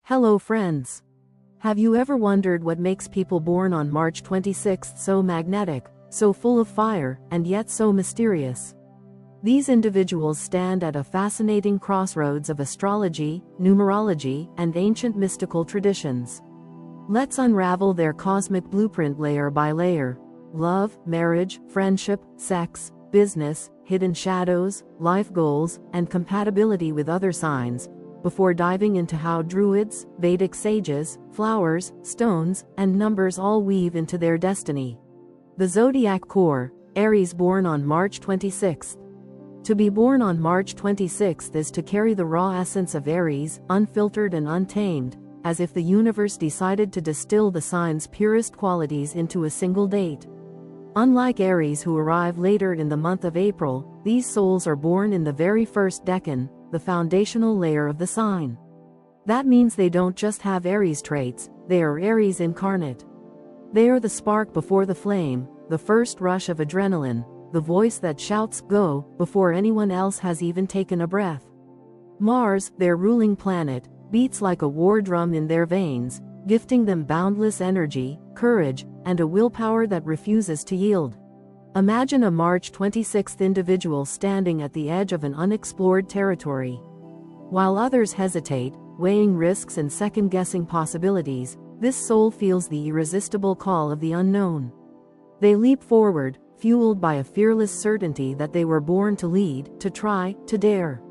Hello friends. Have you ever wondered what makes people born on March 26th so magnetic, so full of fire, and yet so mysterious? These individuals stand at a fascinating crossroads of astrology, numerology, and ancient mystical traditions. Let's unravel their cosmic blueprint layer by layer. Love, marriage, friendship, sex, business, hidden shadows, life goals, and compatibility with other signs, before diving into how Druids, Vedic sages, flowers, stones, and numbers all weave into their destiny. The Zodiac core, Aries, born on March 26th. To be born on March 26th is to carry the raw essence of Aries, unfiltered and untamed, as if the universe decided to distill the sign's purest qualities into a single date. Unlike Aries, who arrive later in the month of April, these souls are born in the very first decan, the foundational layer of the sign. That means they don't just have Aries traits, they are Aries incarnate. They are the spark before the flame, the first rush of adrenaline, the voice that shouts "go" before anyone else has even taken a breath. Mars, their ruling planet, beats like a war drum in their veins, gifting them boundless energy, courage, and a willpower that refuses to yield. Imagine a March 26th individual standing at the edge of an unexplored territory. While others hesitate, weighing risks and second-guessing possibilities, this soul feels the irresistible call of the unknown. They leap forward, fueled by a fearless certainty that they were born to lead, to try, to dare.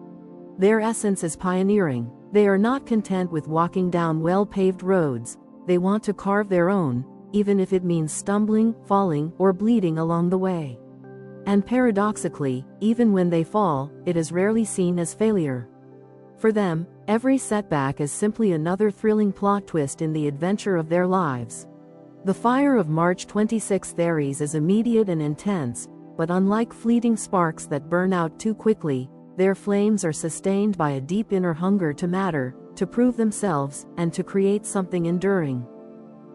Their essence is pioneering. They are not content with walking down well-paved roads. They want to carve their own, even if it means stumbling, falling, or bleeding along the way. And paradoxically, even when they fall, it is rarely seen as failure. For them, every setback is simply another thrilling plot twist in the adventure of their lives. The fire of March 26th Aries is immediate and intense, but unlike fleeting sparks that burn out too quickly, their flames are sustained by a deep inner hunger to matter, to prove themselves, and to create something enduring.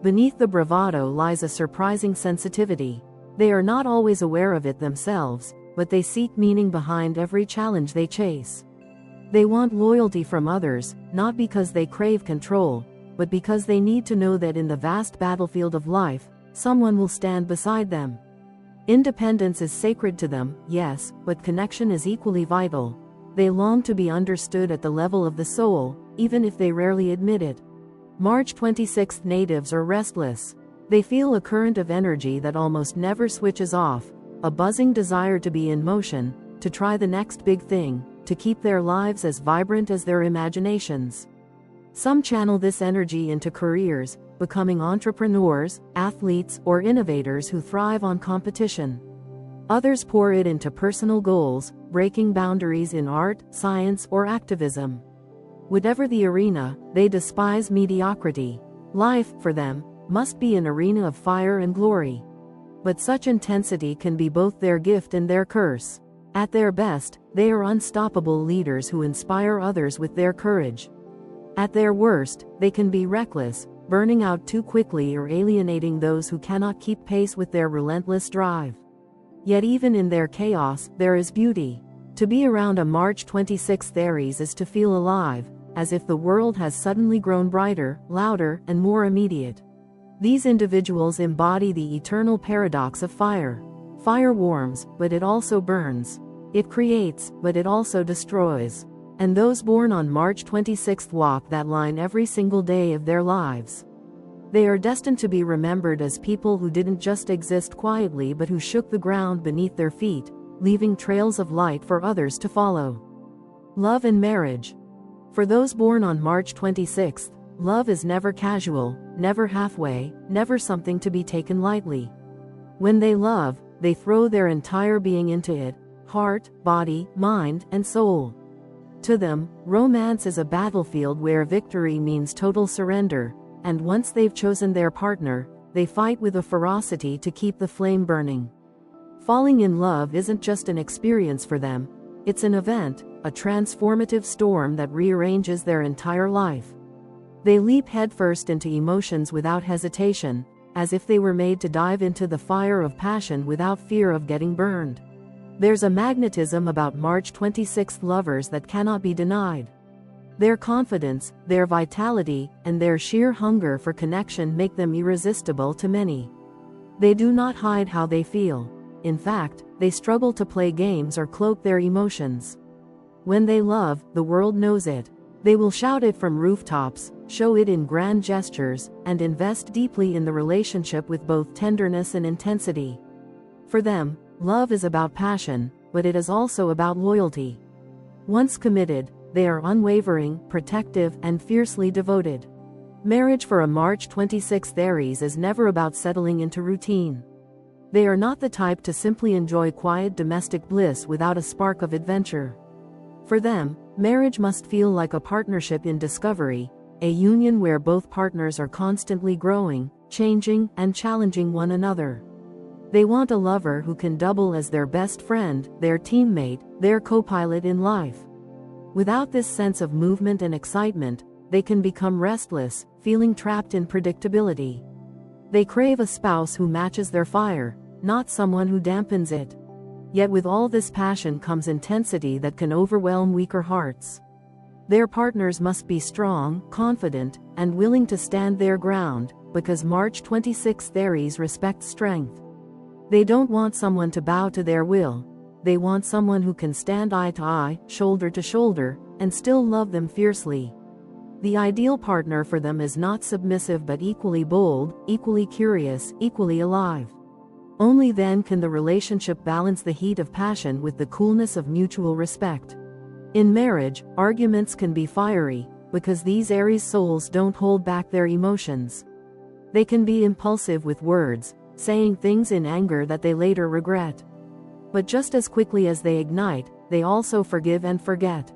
Beneath the bravado lies a surprising sensitivity. They are not always aware of it themselves, but they seek meaning behind every challenge they chase. They want loyalty from others, not because they crave control, but because they need to know that in the vast battlefield of life, someone will stand beside them. Independence is sacred to them, yes, but connection is equally vital. They long to be understood at the level of the soul, even if they rarely admit it. March 26th natives are restless. They feel a current of energy that almost never switches off, a buzzing desire to be in motion, to try the next big thing, to keep their lives as vibrant as their imaginations. Some channel this energy into careers, becoming entrepreneurs, athletes, or innovators who thrive on competition. Others pour it into personal goals, breaking boundaries in art, science, or activism. Whatever the arena, they despise mediocrity. Life, for them, must be an arena of fire and glory. But such intensity can be both their gift and their curse. At their best, they are unstoppable leaders who inspire others with their courage. At their worst, they can be reckless, burning out too quickly or alienating those who cannot keep pace with their relentless drive. Yet even in their chaos, there is beauty. To be around a March 26th Aries is to feel alive, as if the world has suddenly grown brighter, louder, and more immediate. These individuals embody the eternal paradox of fire. Fire warms, but it also burns. It creates, but it also destroys. And those born on March 26th walk that line every single day of their lives. They are destined to be remembered as people who didn't just exist quietly but who shook the ground beneath their feet, leaving trails of light for others to follow. Love and marriage. For those born on March 26th, love is never casual, never halfway, never something to be taken lightly. When they love, they throw their entire being into it, heart, body, mind, and soul. To them, romance is a battlefield where victory means total surrender, and once they've chosen their partner, they fight with a ferocity to keep the flame burning. Falling in love isn't just an experience for them, it's an event, a transformative storm that rearranges their entire life. They leap headfirst into emotions without hesitation, as if they were made to dive into the fire of passion without fear of getting burned. There's a magnetism about March 26th lovers that cannot be denied. Their confidence, their vitality, and their sheer hunger for connection make them irresistible to many. They do not hide how they feel. In fact, they struggle to play games or cloak their emotions. When they love, the world knows it. They will shout it from rooftops, show it in grand gestures, and invest deeply in the relationship with both tenderness and intensity. For them, love is about passion, but it is also about loyalty. Once committed, they are unwavering, protective, and fiercely devoted. Marriage for a March 26th Aries is never about settling into routine. They are not the type to simply enjoy quiet domestic bliss without a spark of adventure. For them, marriage must feel like a partnership in discovery, a union where both partners are constantly growing, changing, and challenging one another. They want a lover who can double as their best friend, their teammate, their co-pilot in life. Without this sense of movement and excitement, they can become restless, feeling trapped in predictability. They crave a spouse who matches their fire, not someone who dampens it. Yet with all this passion comes intensity that can overwhelm weaker hearts. Their partners must be strong, confident, and willing to stand their ground, because March 26th Aries respects strength. They don't want someone to bow to their will. They want someone who can stand eye to eye, shoulder to shoulder, and still love them fiercely. The ideal partner for them is not submissive but equally bold, equally curious, equally alive. Only then can the relationship balance the heat of passion with the coolness of mutual respect. In marriage, arguments can be fiery, because these Aries souls don't hold back their emotions. They can be impulsive with words, saying things in anger that they later regret. But just as quickly as they ignite, they also forgive and forget.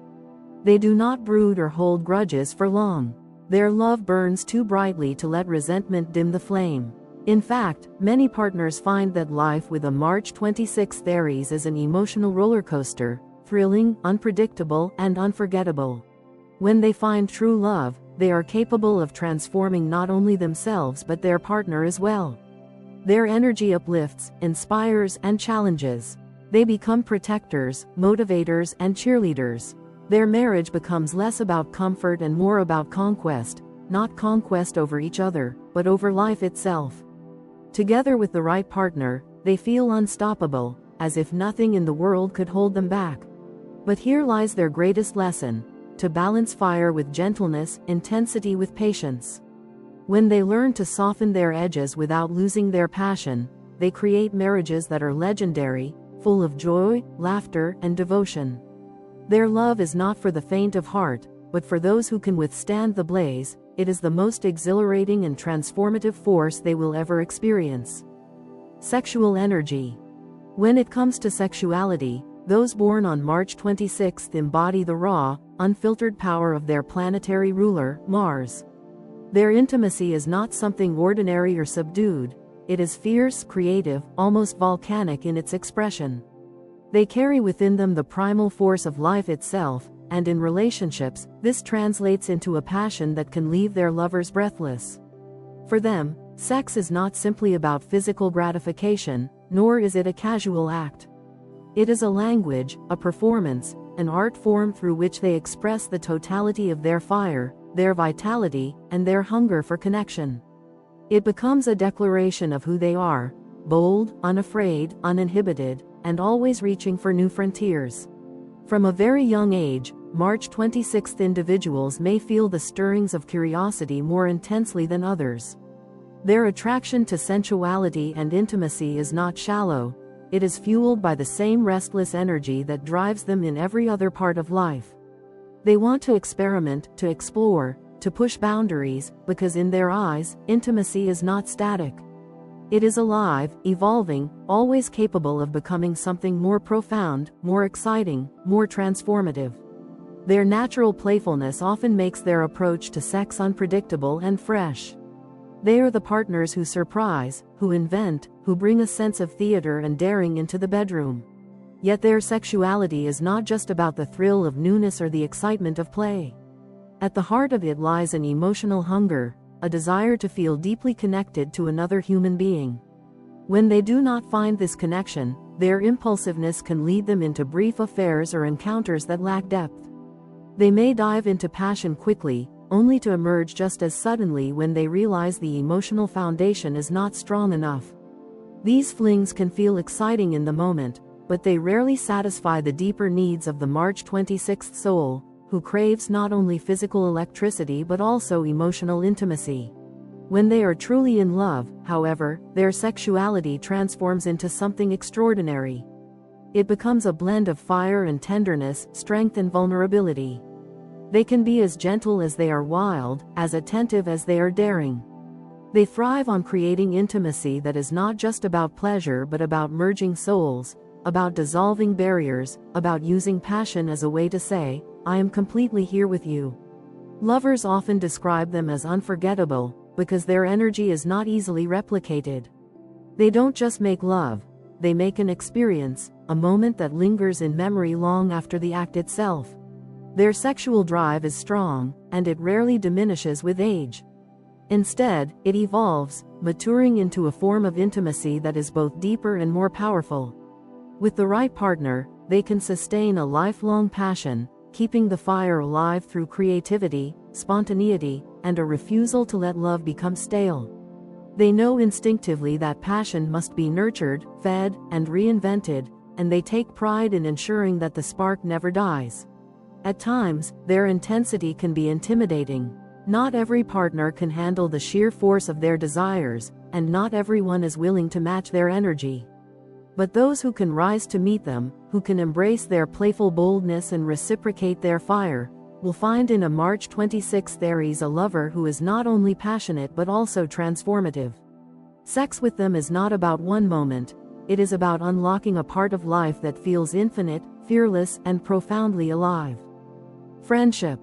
They do not brood or hold grudges for long. Their love burns too brightly to let resentment dim the flame. In fact, many partners find that life with a March 26th Aries is an emotional roller coaster, thrilling, unpredictable, and unforgettable. When they find true love, they are capable of transforming not only themselves but their partner as well. Their energy uplifts, inspires, and challenges. They become protectors, motivators, and cheerleaders. Their marriage becomes less about comfort and more about conquest, not conquest over each other, but over life itself. Together with the right partner, they feel unstoppable, as if nothing in the world could hold them back. But here lies their greatest lesson: to balance fire with gentleness, intensity with patience. When they learn to soften their edges without losing their passion, they create marriages that are legendary, full of joy, laughter, and devotion. Their love is not for the faint of heart, but for those who can withstand the blaze. It is the most exhilarating and transformative force they will ever experience. Sexual energy. When it comes to sexuality, those born on March 26th embody the raw, unfiltered power of their planetary ruler, Mars. Their intimacy is not something ordinary or subdued. It is fierce, creative, almost volcanic in its expression. They carry within them the primal force of life itself, and in relationships, this translates into a passion that can leave their lovers breathless. For them, sex is not simply about physical gratification, nor is it a casual act. It is a language, a performance, an art form through which they express the totality of their fire, their vitality, and their hunger for connection. It becomes a declaration of who they are: bold, unafraid, uninhibited, and always reaching for new frontiers. From a very young age, March 26th individuals may feel the stirrings of curiosity more intensely than others. Their attraction to sensuality and intimacy is not shallow. It is fueled by the same restless energy that drives them in every other part of life. They want to experiment, to explore, to push boundaries, because in their eyes, intimacy is not static. It is alive, evolving, always capable of becoming something more profound, more exciting, more transformative. Their natural playfulness often makes their approach to sex unpredictable and fresh. They are the partners who surprise, who invent, who bring a sense of theater and daring into the bedroom. Yet their sexuality is not just about the thrill of newness or the excitement of play. At the heart of it lies an emotional hunger, a desire to feel deeply connected to another human being. When they do not find this connection, their impulsiveness can lead them into brief affairs or encounters that lack depth. They may dive into passion quickly, only to emerge just as suddenly when they realize the emotional foundation is not strong enough. These flings can feel exciting in the moment, but they rarely satisfy the deeper needs of the March 26th soul, who craves not only physical electricity but also emotional intimacy. When they are truly in love, however, their sexuality transforms into something extraordinary. It becomes a blend of fire and tenderness, strength and vulnerability. They can be as gentle as they are wild, as attentive as they are daring. They thrive on creating intimacy that is not just about pleasure but about merging souls, about dissolving barriers, about using passion as a way to say, "I am completely here with you." Lovers often describe them as unforgettable, because their energy is not easily replicated. They don't just make love, they make an experience, a moment that lingers in memory long after the act itself. Their sexual drive is strong, and it rarely diminishes with age. Instead, it evolves, maturing into a form of intimacy that is both deeper and more powerful. With the right partner, they can sustain a lifelong passion, keeping the fire alive through creativity, spontaneity, and a refusal to let love become stale. They know instinctively that passion must be nurtured, fed, and reinvented, and they take pride in ensuring that the spark never dies. At times, their intensity can be intimidating. Not every partner can handle the sheer force of their desires, and not everyone is willing to match their energy. But those who can rise to meet them, who can embrace their playful boldness and reciprocate their fire, will find in a March 26th Aries a lover who is not only passionate but also transformative. Sex with them is not about one moment, it is about unlocking a part of life that feels infinite, fearless, and profoundly alive. Friendship.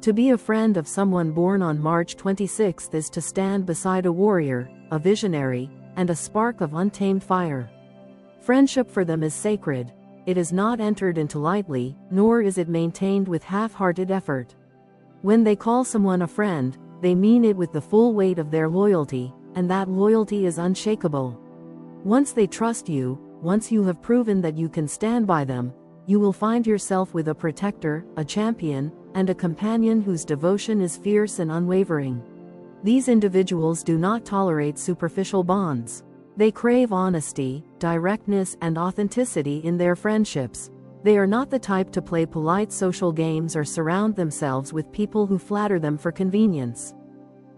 To be a friend of someone born on March 26th is to stand beside a warrior, a visionary, and a spark of untamed fire. Friendship for them is sacred. It is not entered into lightly, nor is it maintained with half-hearted effort. When they call someone a friend, they mean it with the full weight of their loyalty, and that loyalty is unshakable. Once they trust you, once you have proven that you can stand by them, you will find yourself with a protector, a champion, and a companion whose devotion is fierce and unwavering. These individuals do not tolerate superficial bonds. They crave honesty, directness, and authenticity in their friendships. They are not the type to play polite social games or surround themselves with people who flatter them for convenience.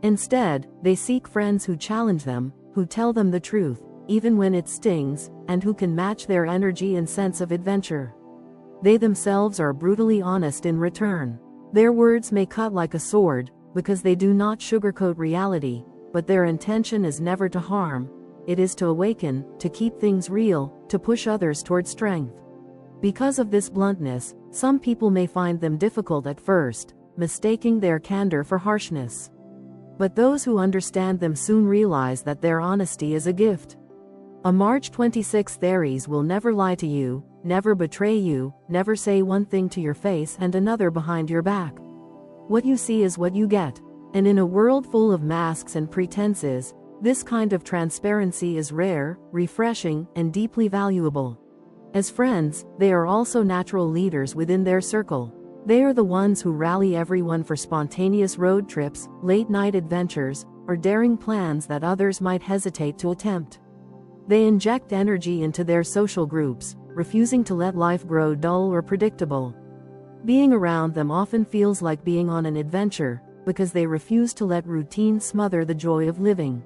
Instead, they seek friends who challenge them, who tell them the truth, even when it stings, and who can match their energy and sense of adventure. They themselves are brutally honest in return. Their words may cut like a sword, because they do not sugarcoat reality, but their intention is never to harm. It is to awaken, to keep things real, to push others toward strength. Because of this bluntness, some people may find them difficult at first, mistaking their candor for harshness. But those who understand them soon realize that their honesty is a gift. A March 26th Aries will never lie to you, never betray you, never say one thing to your face and another behind your back. What you see is what you get. And in a world full of masks and pretenses, this kind of transparency is rare, refreshing, and deeply valuable. As friends, they are also natural leaders within their circle. They are the ones who rally everyone for spontaneous road trips, late-night adventures, or daring plans that others might hesitate to attempt. They inject energy into their social groups, refusing to let life grow dull or predictable. Being around them often feels like being on an adventure, because they refuse to let routine smother the joy of living.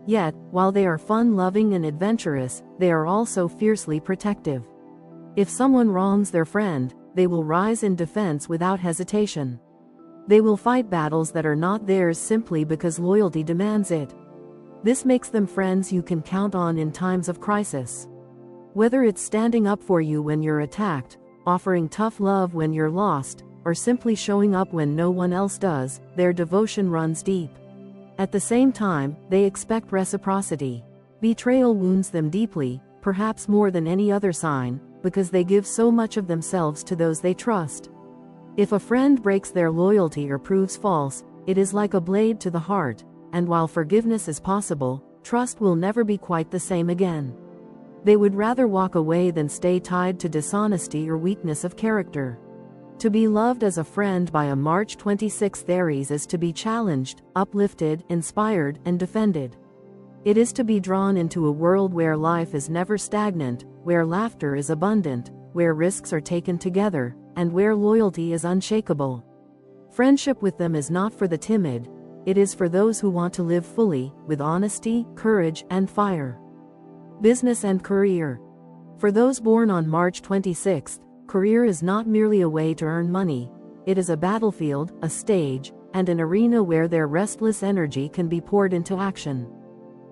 Yet, while they are fun-loving and adventurous, they are also fiercely protective. If someone wrongs their friend, they will rise in defense without hesitation. They will fight battles that are not theirs simply because loyalty demands it. This makes them friends you can count on in times of crisis. Whether it's standing up for you when you're attacked, offering tough love when you're lost, or simply showing up when no one else does, their devotion runs deep. At the same time, they expect reciprocity. Betrayal wounds them deeply, perhaps more than any other sign, because they give so much of themselves to those they trust. If a friend breaks their loyalty or proves false, it is like a blade to the heart, and while forgiveness is possible, trust will never be quite the same again. They would rather walk away than stay tied to dishonesty or weakness of character. To be loved as a friend by a March 26th Aries is to be challenged, uplifted, inspired, and defended. It is to be drawn into a world where life is never stagnant, where laughter is abundant, where risks are taken together, and where loyalty is unshakable. Friendship with them is not for the timid, it is for those who want to live fully, with honesty, courage, and fire. Business and career. For those born on March 26th, career is not merely a way to earn money, it is a battlefield, a stage, and an arena where their restless energy can be poured into action.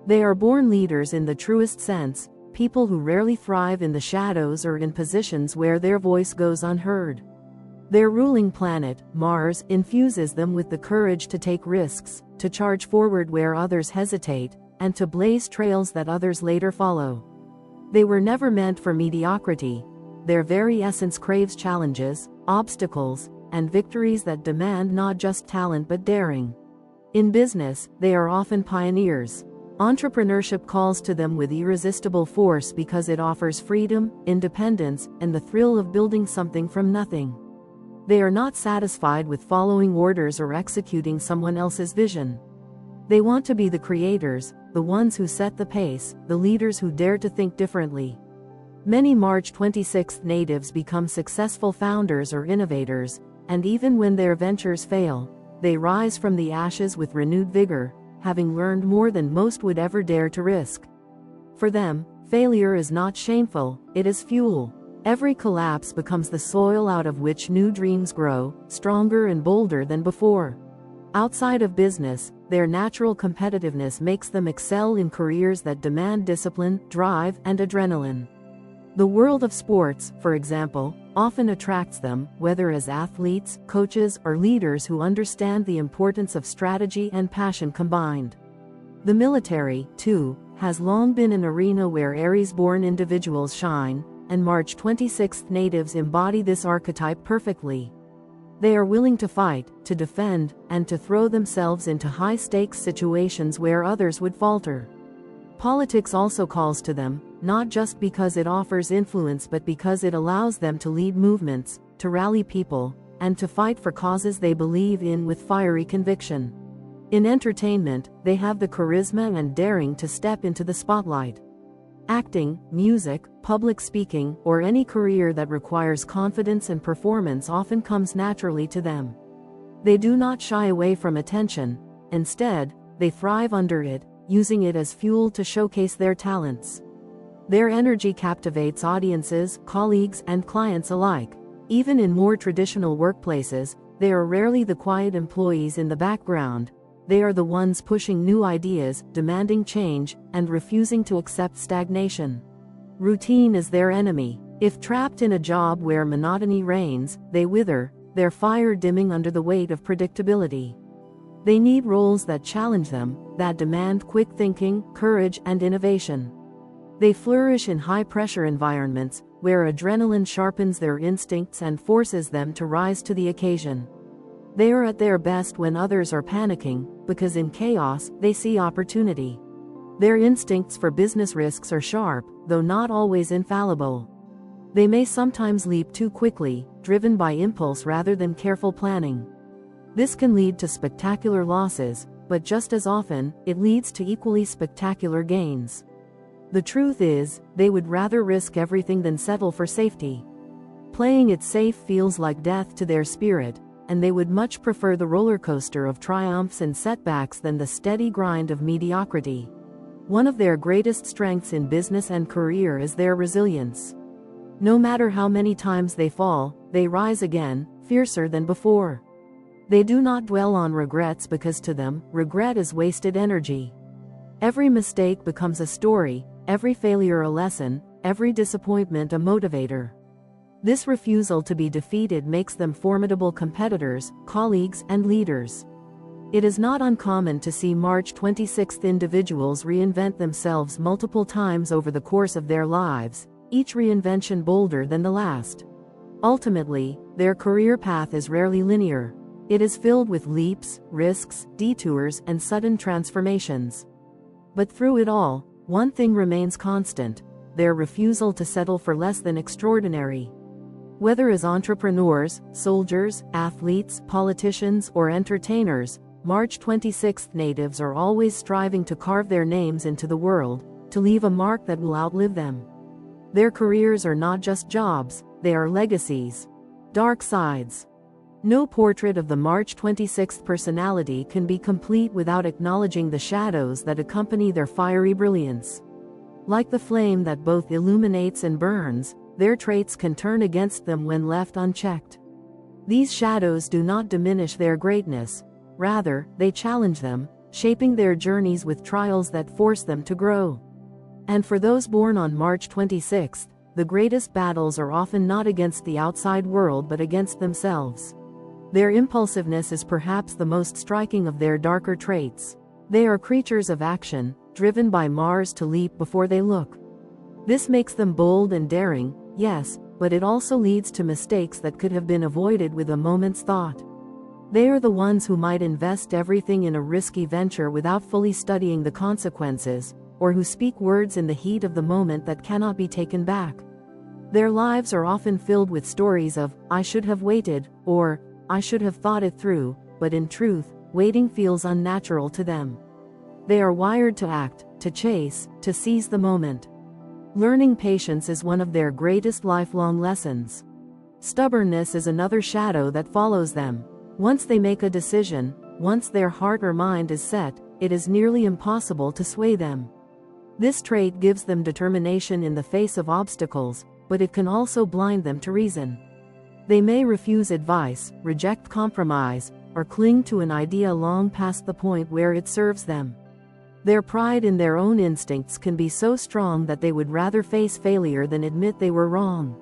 They are born leaders in the truest sense, people who rarely thrive in the shadows or in positions where their voice goes unheard. Their ruling planet, Mars, infuses them with the courage to take risks, to charge forward where others hesitate, and to blaze trails that others later follow. They were never meant for mediocrity. Their very essence craves challenges, obstacles, and victories that demand not just talent but daring. In business, they are often pioneers. Entrepreneurship calls to them with irresistible force because it offers freedom, independence, and the thrill of building something from nothing. They are not satisfied with following orders or executing someone else's vision. They want to be the creators, the ones who set the pace, the leaders who dare to think differently. Many March 26th natives become successful founders or innovators, and even when their ventures fail, they rise from the ashes with renewed vigor, having learned more than most would ever dare to risk. For them, failure is not shameful, it is fuel. Every collapse becomes the soil out of which new dreams grow, stronger and bolder than before. Outside of business, their natural competitiveness makes them excel in careers that demand discipline, drive, and adrenaline. The world of sports, for example, often attracts them, whether as athletes, coaches, or leaders who understand the importance of strategy and passion combined. The military, too, has long been an arena where Aries-born individuals shine, and March 26th natives embody this archetype perfectly. They are willing to fight, to defend, and to throw themselves into high-stakes situations where others would falter. Politics also calls to them, not just because it offers influence but because it allows them to lead movements, to rally people, and to fight for causes they believe in with fiery conviction. In entertainment, they have the charisma and daring to step into the spotlight. Acting, music, public speaking, or any career that requires confidence and performance often comes naturally to them. They do not shy away from attention, instead, they thrive under it, using it as fuel to showcase their talents. Their energy captivates audiences, colleagues, and clients alike. Even in more traditional workplaces, they are rarely the quiet employees in the background. They are the ones pushing new ideas, demanding change, and refusing to accept stagnation. Routine is their enemy. If trapped in a job where monotony reigns, they wither, their fire dimming under the weight of predictability. They need roles that challenge them, that demand quick thinking, courage, and innovation. They flourish in high-pressure environments, where adrenaline sharpens their instincts and forces them to rise to the occasion. They are at their best when others are panicking, because in chaos, they see opportunity. Their instincts for business risks are sharp, though not always infallible. They may sometimes leap too quickly, driven by impulse rather than careful planning. This can lead to spectacular losses, but just as often, it leads to equally spectacular gains. The truth is, they would rather risk everything than settle for safety. Playing it safe feels like death to their spirit, and they would much prefer the roller coaster of triumphs and setbacks than the steady grind of mediocrity. One of their greatest strengths in business and career is their resilience. No matter how many times they fall, they rise again, fiercer than before. They do not dwell on regrets because to them, regret is wasted energy. Every mistake becomes a story, every failure a lesson, every disappointment a motivator. This refusal to be defeated makes them formidable competitors, colleagues, and leaders. It is not uncommon to see March 26th individuals reinvent themselves multiple times over the course of their lives, each reinvention bolder than the last. Ultimately, their career path is rarely linear. It is filled with leaps, risks, detours, and sudden transformations. But through it all, one thing remains constant: their refusal to settle for less than extraordinary. Whether as entrepreneurs, soldiers, athletes, politicians, or entertainers, March 26 natives are always striving to carve their names into the world, to leave a mark that will outlive them. Their careers are not just jobs, they are legacies. Dark sides. No portrait of the March 26 personality can be complete without acknowledging the shadows that accompany their fiery brilliance. Like the flame that both illuminates and burns, their traits can turn against them when left unchecked. These shadows do not diminish their greatness, rather, they challenge them, shaping their journeys with trials that force them to grow. And for those born on March 26, the greatest battles are often not against the outside world but against themselves. Their impulsiveness is perhaps the most striking of their darker traits. They are creatures of action, driven by Mars to leap before they look. This makes them bold and daring, yes, but it also leads to mistakes that could have been avoided with a moment's thought. They are the ones who might invest everything in a risky venture without fully studying the consequences, or who speak words in the heat of the moment that cannot be taken back. Their lives are often filled with stories of, "I should have waited," or, "I should have thought it through," but in truth, waiting feels unnatural to them. They are wired to act, to chase, to seize the moment. Learning patience is one of their greatest lifelong lessons. Stubbornness is another shadow that follows them. Once they make a decision, once their heart or mind is set, it is nearly impossible to sway them. This trait gives them determination in the face of obstacles, but it can also blind them to reason. They may refuse advice, reject compromise, or cling to an idea long past the point where it serves them. Their pride in their own instincts can be so strong that they would rather face failure than admit they were wrong.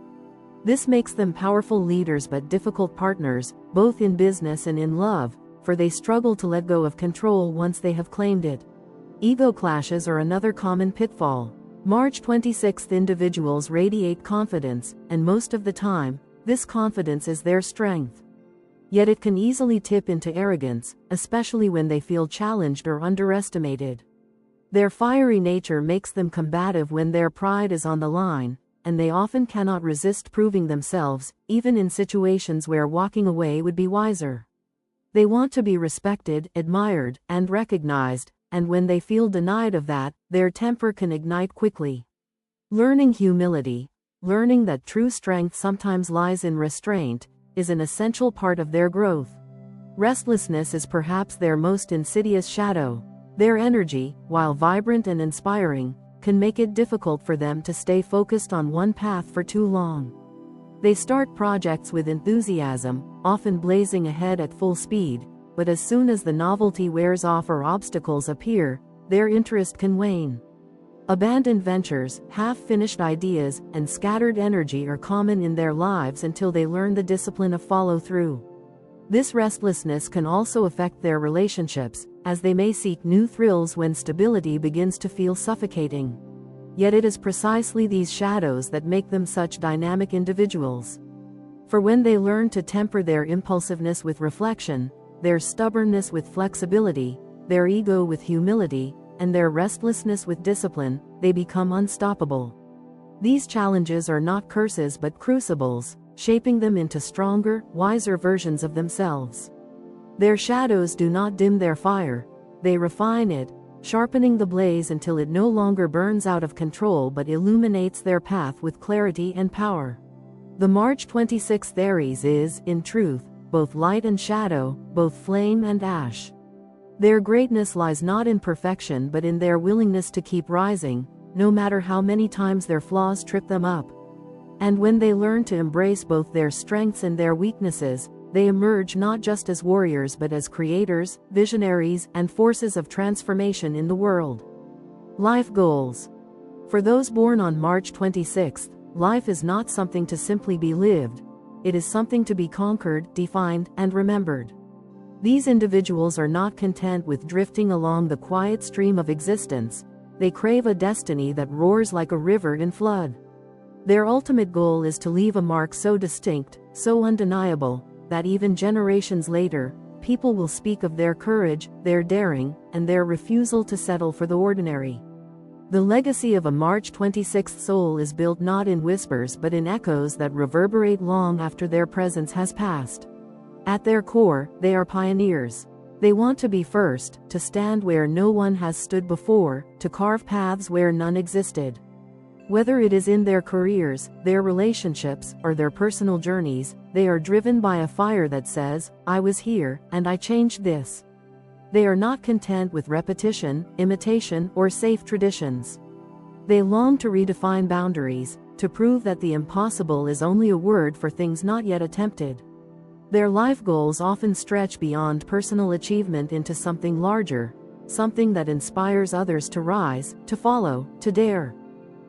This makes them powerful leaders but difficult partners, both in business and in love, for they struggle to let go of control once they have claimed it. Ego clashes are another common pitfall. March 26 individuals radiate confidence, and most of the time, this confidence is their strength. Yet it can easily tip into arrogance, especially when they feel challenged or underestimated. Their fiery nature makes them combative when their pride is on the line, and they often cannot resist proving themselves, even in situations where walking away would be wiser. They want to be respected, admired, and recognized, and when they feel denied of that, their temper can ignite quickly. Learning humility, learning that true strength sometimes lies in restraint, is an essential part of their growth. Restlessness is perhaps their most insidious shadow. Their energy, while vibrant and inspiring, can make it difficult for them to stay focused on one path for too long. They start projects with enthusiasm, often blazing ahead at full speed, but as soon as the novelty wears off or obstacles appear, their interest can wane. Abandoned ventures, half-finished ideas, and scattered energy are common in their lives until they learn the discipline of follow-through. This restlessness can also affect their relationships, as they may seek new thrills when stability begins to feel suffocating. Yet it is precisely these shadows that make them such dynamic individuals. For when they learn to temper their impulsiveness with reflection, their stubbornness with flexibility, their ego with humility, and their restlessness with discipline, they become unstoppable. These challenges are not curses but crucibles, shaping them into stronger, wiser versions of themselves. Their shadows do not dim their fire, they refine it, sharpening the blaze until it no longer burns out of control but illuminates their path with clarity and power. The March 26 Aries is, in truth, both light and shadow, both flame and ash. Their greatness lies not in perfection but in their willingness to keep rising, no matter how many times their flaws trip them up. And when they learn to embrace both their strengths and their weaknesses, they emerge not just as warriors but as creators, visionaries, and forces of transformation in the world. Life goals. For those born on March 26, life is not something to simply be lived. It is something to be conquered, defined, and remembered. These individuals are not content with drifting along the quiet stream of existence. They crave a destiny that roars like a river in flood. Their ultimate goal is to leave a mark so distinct, so undeniable, that even generations later, people will speak of their courage, their daring, and their refusal to settle for the ordinary. The legacy of a March 26th soul is built not in whispers but in echoes that reverberate long after their presence has passed. At their core, they are pioneers. They want to be first, to stand where no one has stood before, to carve paths where none existed. Whether it is in their careers, their relationships, or their personal journeys, they are driven by a fire that says, "I was here, and I changed this." They are not content with repetition, imitation, or safe traditions. They long to redefine boundaries, to prove that the impossible is only a word for things not yet attempted. Their life goals often stretch beyond personal achievement into something larger, something that inspires others to rise, to follow, to dare.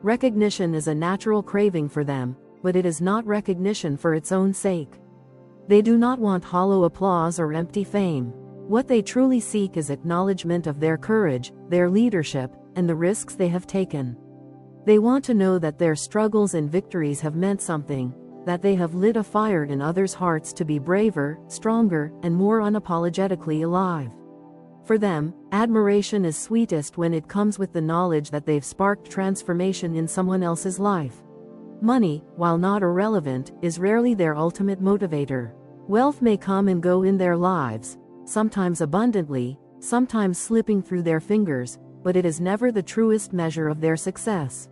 Recognition is a natural craving for them, but it is not recognition for its own sake. They do not want hollow applause or empty fame. What they truly seek is acknowledgement of their courage, their leadership, and the risks they have taken. They want to know that their struggles and victories have meant something, that they have lit a fire in others' hearts to be braver, stronger, and more unapologetically alive. For them, admiration is sweetest when it comes with the knowledge that they've sparked transformation in someone else's life. Money, while not irrelevant, is rarely their ultimate motivator. Wealth may come and go in their lives, sometimes abundantly, sometimes slipping through their fingers, but it is never the truest measure of their success.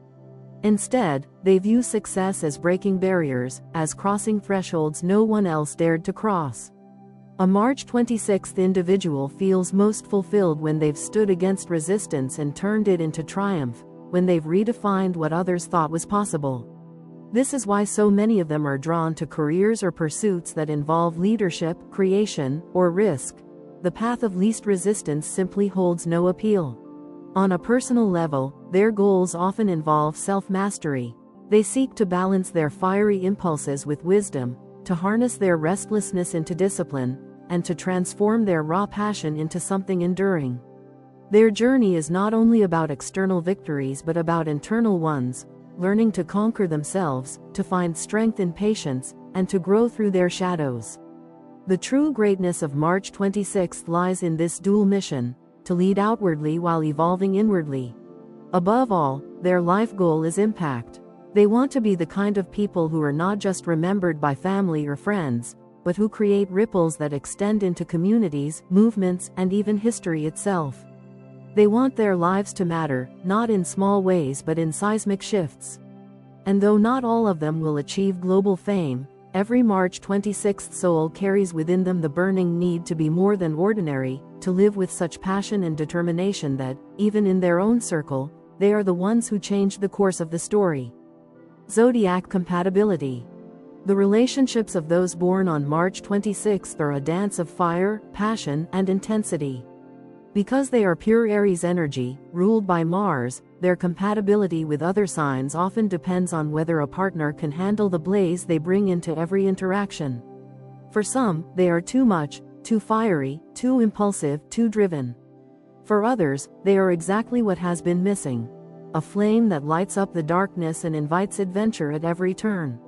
Instead, they view success as breaking barriers, as crossing thresholds no one else dared to cross. A March 26th individual feels most fulfilled when they've stood against resistance and turned it into triumph, when they've redefined what others thought was possible. This is why so many of them are drawn to careers or pursuits that involve leadership, creation, or risk. The path of least resistance simply holds no appeal. On a personal level, their goals often involve self-mastery. They seek to balance their fiery impulses with wisdom, to harness their restlessness into discipline, and to transform their raw passion into something enduring. Their journey is not only about external victories but about internal ones, learning to conquer themselves, to find strength in patience, and to grow through their shadows. The true greatness of March 26th lies in this dual mission, to lead outwardly while evolving inwardly. Above all, their life goal is impact. They want to be the kind of people who are not just remembered by family or friends, but who create ripples that extend into communities, movements, and even history itself. They want their lives to matter, not in small ways but in seismic shifts. And though not all of them will achieve global fame, every March 26th soul carries within them the burning need to be more than ordinary, to live with such passion and determination that, even in their own circle, they are the ones who change the course of the story. Zodiac compatibility. The relationships of those born on March 26th are a dance of fire, passion, and intensity. Because they are pure Aries energy, ruled by Mars, their compatibility with other signs often depends on whether a partner can handle the blaze they bring into every interaction. For some, they are too much, too fiery, too impulsive, too driven. For others, they are exactly what has been missing: a flame that lights up the darkness and invites adventure at every turn.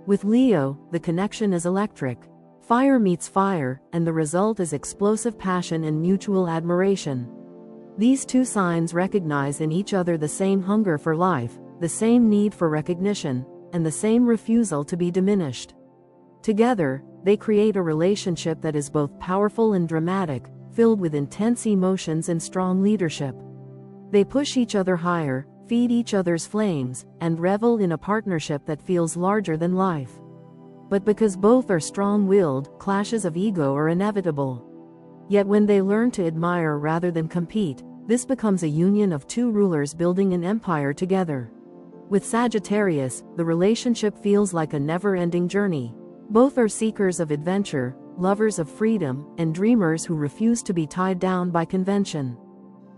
With Leo, the connection is electric. Fire meets fire, and the result is explosive passion and mutual admiration. These two signs recognize in each other the same hunger for life, the same need for recognition, and the same refusal to be diminished. Together, they create a relationship that is both powerful and dramatic, filled with intense emotions and strong leadership. They push each other higher, feed each other's flames, and revel in a partnership that feels larger than life. But because both are strong-willed, clashes of ego are inevitable. Yet when they learn to admire rather than compete, this becomes a union of two rulers building an empire together. With Sagittarius, the relationship feels like a never-ending journey. Both are seekers of adventure, lovers of freedom, and dreamers who refuse to be tied down by convention.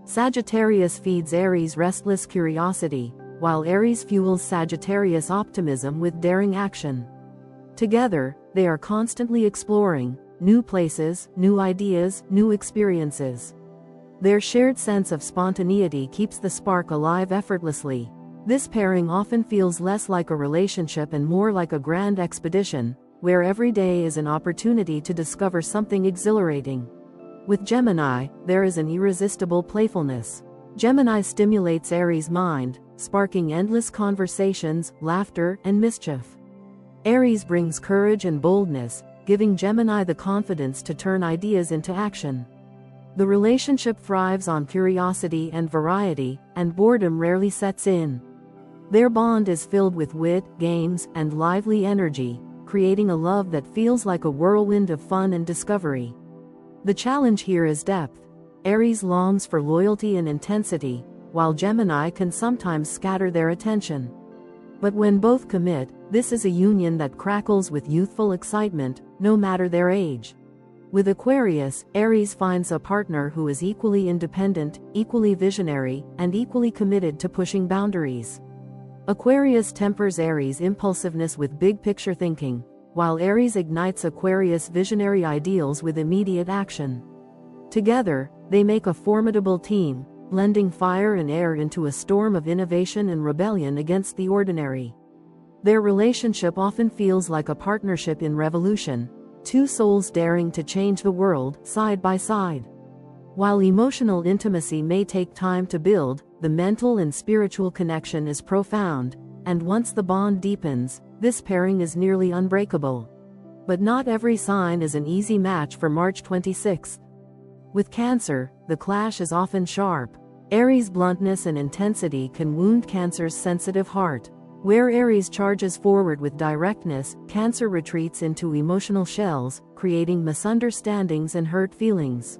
Sagittarius feeds Aries' restless curiosity, while Aries fuels Sagittarius' optimism with daring action. Together, they are constantly exploring new places, new ideas, new experiences. Their shared sense of spontaneity keeps the spark alive effortlessly. This pairing often feels less like a relationship and more like a grand expedition, where every day is an opportunity to discover something exhilarating. With Gemini, there is an irresistible playfulness. Gemini stimulates Aries' mind, sparking endless conversations, laughter, and mischief. Aries brings courage and boldness, giving Gemini the confidence to turn ideas into action. The relationship thrives on curiosity and variety, and boredom rarely sets in. Their bond is filled with wit, games, and lively energy, creating a love that feels like a whirlwind of fun and discovery. The challenge here is depth. Aries longs for loyalty and intensity, while Gemini can sometimes scatter their attention. But when both commit, this is a union that crackles with youthful excitement, no matter their age. With Aquarius, Aries finds a partner who is equally independent, equally visionary, and equally committed to pushing boundaries. Aquarius tempers Aries' impulsiveness with big-picture thinking, while Aries ignites Aquarius' visionary ideals with immediate action. Together, they make a formidable team, blending fire and air into a storm of innovation and rebellion against the ordinary. Their relationship often feels like a partnership in revolution, two souls daring to change the world, side by side. While emotional intimacy may take time to build, the mental and spiritual connection is profound, and once the bond deepens, this pairing is nearly unbreakable. But not every sign is an easy match for March 26th. With Cancer, the clash is often sharp. Aries' bluntness and intensity can wound Cancer's sensitive heart. Where Aries charges forward with directness, Cancer retreats into emotional shells, creating misunderstandings and hurt feelings.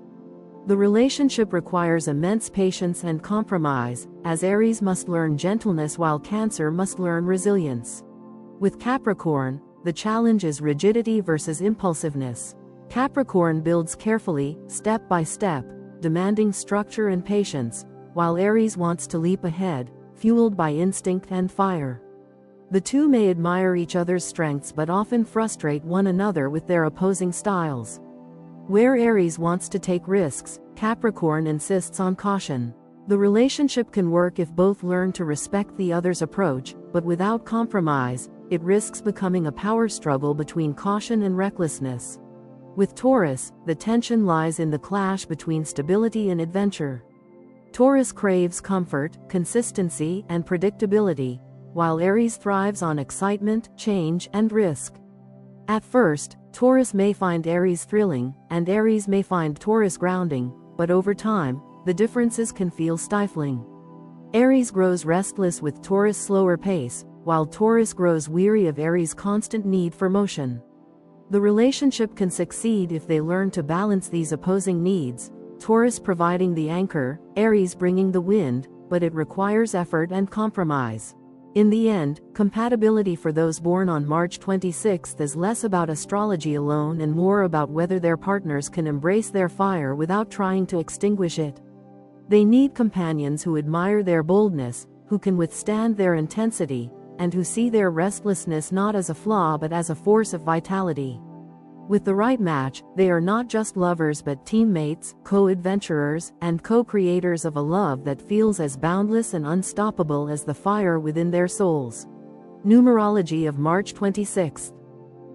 The relationship requires immense patience and compromise, as Aries must learn gentleness while Cancer must learn resilience. With Capricorn, the challenge is rigidity versus impulsiveness. Capricorn builds carefully, step by step, demanding structure and patience, while Aries wants to leap ahead, fueled by instinct and fire. The two may admire each other's strengths but often frustrate one another with their opposing styles. Where Aries wants to take risks, Capricorn insists on caution. The relationship can work if both learn to respect the other's approach, but without compromise, it risks becoming a power struggle between caution and recklessness. With Taurus, the tension lies in the clash between stability and adventure. Taurus craves comfort, consistency, and predictability, while Aries thrives on excitement, change, and risk. At first, Taurus may find Aries thrilling, and Aries may find Taurus grounding, but over time, the differences can feel stifling. Aries grows restless with Taurus' slower pace, while Taurus grows weary of Aries' constant need for motion. The relationship can succeed if they learn to balance these opposing needs, Taurus providing the anchor, Aries bringing the wind, but it requires effort and compromise. In the end, compatibility for those born on March 26th is less about astrology alone and more about whether their partners can embrace their fire without trying to extinguish it. They need companions who admire their boldness, who can withstand their intensity, and who see their restlessness not as a flaw but as a force of vitality. With the right match, they are not just lovers but teammates, co-adventurers, and co-creators of a love that feels as boundless and unstoppable as the fire within their souls. Numerology of March 26th.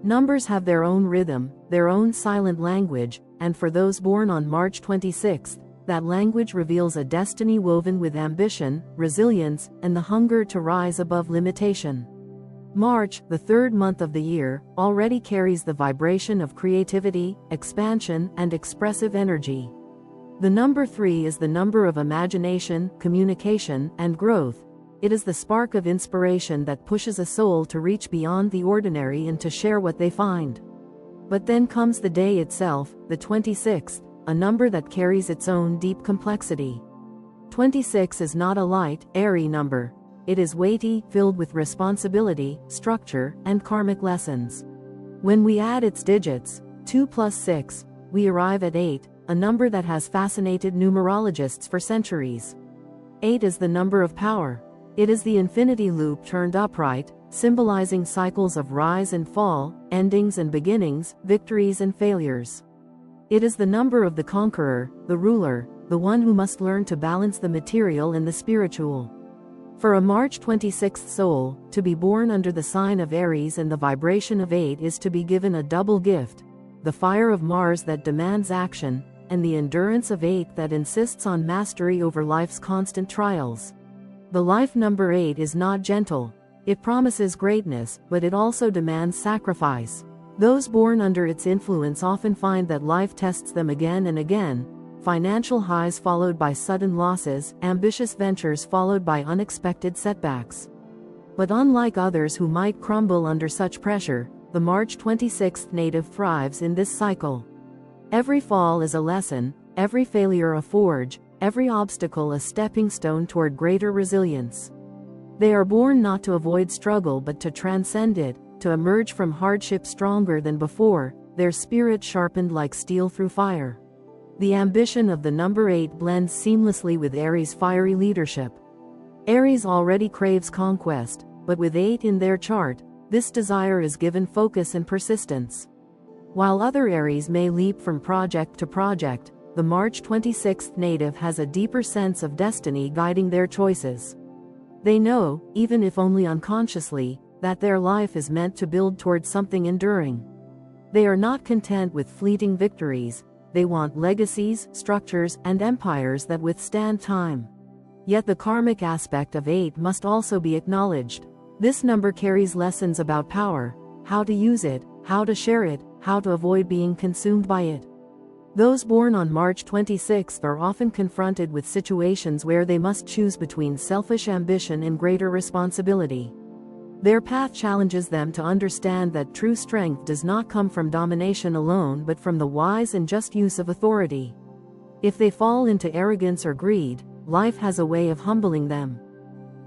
Numbers have their own rhythm, their own silent language, and for those born on March 26th, that language reveals a destiny woven with ambition, resilience, and the hunger to rise above limitation. March, the third month of the year, already carries the vibration of creativity, expansion, and expressive energy. The number 3 is the number of imagination, communication, and growth. It is the spark of inspiration that pushes a soul to reach beyond the ordinary and to share what they find. But then comes the day itself, the 26th, a number that carries its own deep complexity. 26 is not a light, airy number. It is weighty, filled with responsibility, structure, and karmic lessons. When we add its digits, 2 plus 6, we arrive at 8, a number that has fascinated numerologists for centuries. 8 is the number of power. It is the infinity loop turned upright, symbolizing cycles of rise and fall, endings and beginnings, victories and failures. It is the number of the conqueror, the ruler, the one who must learn to balance the material and the spiritual. For a March 26th soul, to be born under the sign of Aries and the vibration of 8 is to be given a double gift: the fire of Mars that demands action, and the endurance of 8 that insists on mastery over life's constant trials. The life number 8 is not gentle. It promises greatness, but it also demands sacrifice. Those born under its influence often find that life tests them again and again, financial highs followed by sudden losses, ambitious ventures followed by unexpected setbacks. But unlike others who might crumble under such pressure, the March 26th native thrives in this cycle. Every fall is a lesson, every failure a forge, every obstacle a stepping stone toward greater resilience. They are born not to avoid struggle but to transcend it, to emerge from hardship stronger than before, their spirit sharpened like steel through fire. The ambition of the number 8 blends seamlessly with Aries' fiery leadership. Aries already craves conquest, but with 8 in their chart, this desire is given focus and persistence. While other Aries may leap from project to project, the March 26th native has a deeper sense of destiny guiding their choices. They know, even if only unconsciously, that their life is meant to build towards something enduring. They are not content with fleeting victories. They want legacies, structures, and empires that withstand time. Yet the karmic aspect of 8 must also be acknowledged. This number carries lessons about power, how to use it, how to share it, how to avoid being consumed by it. Those born on March 26th are often confronted with situations where they must choose between selfish ambition and greater responsibility. Their path challenges them to understand that true strength does not come from domination alone but from the wise and just use of authority. If they fall into arrogance or greed, life has a way of humbling them.